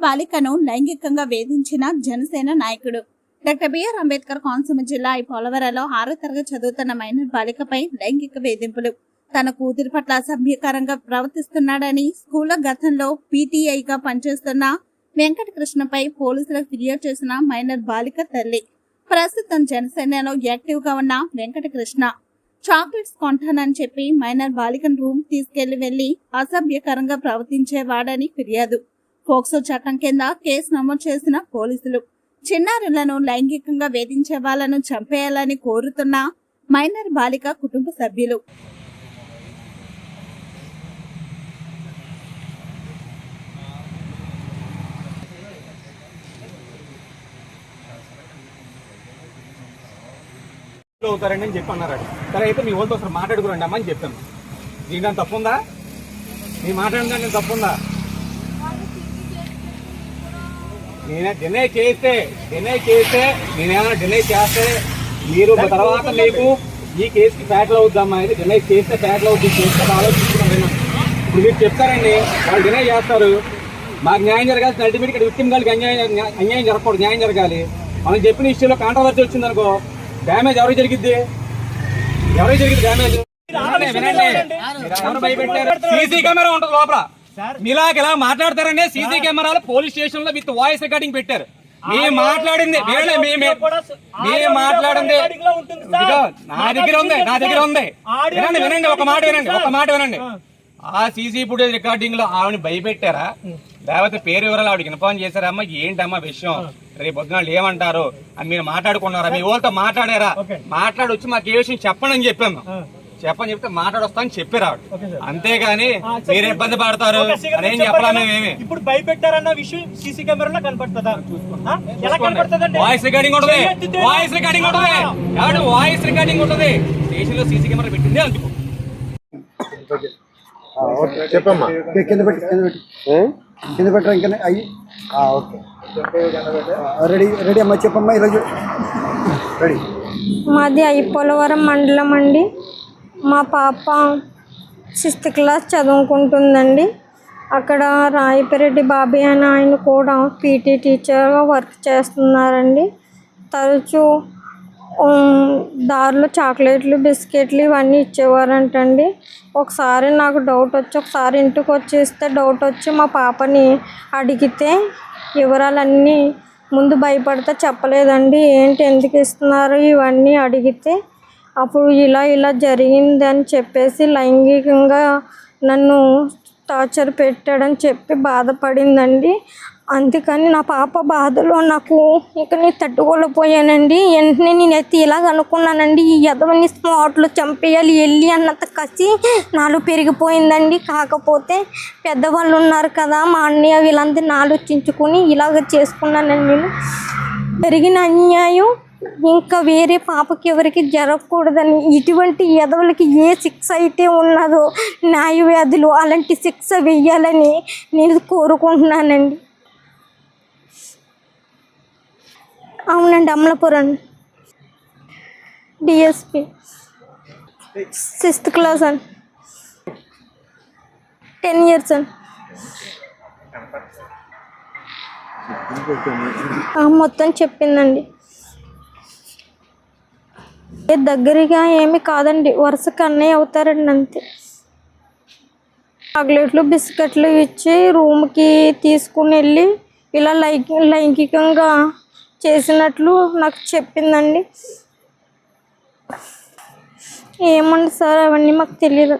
బాలికను లైంగికంగా వేధించిన జనసేన నాయకుడు. డాక్టర్ బిఆర్ అంబేద్కర్ కోనసీమ జిల్లా పోలవరంలో 6వ తరగతి చదువుతున్న మైనర్ బాలికపై లైంగిక వేధింపులు. తన కూతురి పట్ల అసభ్యకరంగా ప్రవర్తిస్తున్నాడని స్కూల్లో గతంలో పీటీఐగా పనిచేస్తున్న వెంకటకృష్ణపై పోలీసులకు ఫిర్యాదు చేసిన మైనర్ బాలిక తల్లి. ప్రస్తుతం జనసేనలో యాక్టివ్ గా ఉన్న వెంకటకృష్ణ చాక్లెట్స్ కొంటానని చెప్పి మైనర్ బాలికను రూమ్ తీసుకెళ్లి అసభ్యకరంగా ప్రవర్తించేవాడని ఫిర్యాదు. పోక్సో చట్టం కింద కేసు నమోదు చేసిన పోలీసులు చిన్నారులను లైంగికంగా వేధించే వాళ్లను చంపేయాలని కోరుతున్న మైనర్ బాలిక కుటుంబ సభ్యులు. అవుతారండి అని చెప్పి అన్నారు. సరే అయితే మీ వాళ్ళతో అసలు మాట్లాడుకురండి అమ్మా అని చెప్పాను. దీని తప్పుందా? నీ మాట్లాడిన తప్పుందా? నేనే డినై చేస్తే నేనేమైనా డినై చేస్తే మీరు తర్వాత మీకు ఈ కేసుకి ఫ్యాక్టర్ అవుద్దమ్మా. ఇది డినై చేస్తే ఫ్యాక్టర్ అవుద్ది. చేస్తే ఆలోచించుకున్నాను. ఇప్పుడు మీరు చెప్తారండి, వాళ్ళు డినై చేస్తారు, మాకు న్యాయం జరగాల్సిన అల్టిమేట్ ఇక్కడ విక్టిమ్ గారికి అన్యాయం జరగకూడదు, న్యాయం జరగాలి. మనం చెప్పిన ఇష్యూలో కాంట్రవర్సీ వచ్చిందనుకో డ్యామేజ్ ఎవరికి జరిగిద్ది? డ్యామేజ్ సీసీ కెమెరా ఉంటుంది లోపల. మీలాగ ఇలా మాట్లాడతారండి. సీసీ కెమెరాలు పోలీస్ స్టేషన్ లో విత్ వాయిస్ రికార్డింగ్ పెట్టారు. మేము మాట్లాడింది నా దగ్గర ఉంది. వినండి ఒక మాట వినండి. ఆ సీసీ ఫుటేజ్ రికార్డింగ్ లో ఆవిడని భయపెట్టారా, లేకపోతే పేరు వివరాలు ఆవిడకి ఇన్ఫార్మ్ చేశారమ్మా? ఏంటమ్మా విషయం, రేపు పొద్దున ఏమంటారు అని మీరు మాట్లాడుకున్నారా? మీ వాళ్ళతో మాట్లాడారా? మాట్లాడి వచ్చి మాకు ఏ విషయం చెప్పండి అని చెప్పాము. చెప్తే మాట్లాడొస్తా అని చెప్పారు ఆవిడ. అంతేగాని మీరు ఇబ్బంది పడతారు అనేం చెప్పలా. మేమేమి ఇప్పుడు భయపెట్టారన్న విషయం సీసీ కెమెరాలో కనపడుతుందా? వాయిస్ రికార్డింగ్ ఉంటుంది. వాయిస్ రికార్డింగ్ ఉంటుంది. స్టేషన్ లో సీసీ కెమెరా పెట్టింది అందుకు. చెప్పమ్మా. కింద పెట్టరా ఇంకా అయ్యి. ఓకే రెడీ అమ్మా. చెప్పమ్మా. ఈరోజు రెడీ. మాది పోలవరం మండలం అండి. మా పాప 6th క్లాస్ చదువుకుంటుందండి. అక్కడ రాయపిరెడ్డి బాబాయ్ అని ఆయన కూడా పీటీ టీచర్గా వర్క్ చేస్తున్నారండి. తరచూ దారిలో చాక్లెట్లు, బిస్కెట్లు ఇవన్నీ ఇచ్చేవారంటండి. ఒకసారి నాకు డౌట్ వచ్చి, ఒకసారి ఇంటికి వచ్చేస్తే డౌట్ వచ్చి మా పాపని అడిగితే వివరాలన్నీ ముందు భయపడితే చెప్పలేదండి. ఏంటి, ఎందుకు ఇస్తున్నారు ఇవన్నీ అడిగితే అప్పుడు ఇలా జరిగిందని చెప్పేసి లైంగికంగా నన్ను టార్చర్ పెట్టాడని చెప్పి బాధపడిందండి. అందుకని నా పాప బాధలో నాకు ఇక నేను తట్టుకోలేకపోయానండి. వెంటనే నేనైతే ఇలాగ అనుకున్నానండి, ఈ ఎదవని స్పాట్లో చంపేయాలి వెళ్ళి అన్నంత కసి నాలో పెరిగిపోయిందండి. కాకపోతే పెద్దవాళ్ళు ఉన్నారు కదా, మా అన్నయ్య వీళ్ళందరినీ ఆలోచించుకొని ఇలాగ చేసుకున్నానండి. నేను జరిగిన అన్యాయం ఇంకా వేరే పాపకి ఎవరికి జరగకూడదని, ఇటువంటి ఎదవులకి ఏ శిక్ష అయితే ఉన్నదో న్యాయవ్యాధులు అలాంటి శిక్ష వెయ్యాలని నేను కోరుకుంటున్నానండి. అవునండి, అమలాపురం డిఎస్పి 6th క్లాస్ అండి. 10 years అండి. మొత్తం చెప్పిందండి. దగ్గరగా ఏమి కాదండి, వరుసకు అన్నయ్య అవుతారండి అంతే. చాక్లెట్లు, బిస్కెట్లు ఇచ్చి రూమ్కి తీసుకుని వెళ్ళి ఇలా లైంగికంగా చేసినట్లు నాకు చెప్పిందండి. ఏమండి సార్, అవన్నీ మాకు తెలియదు.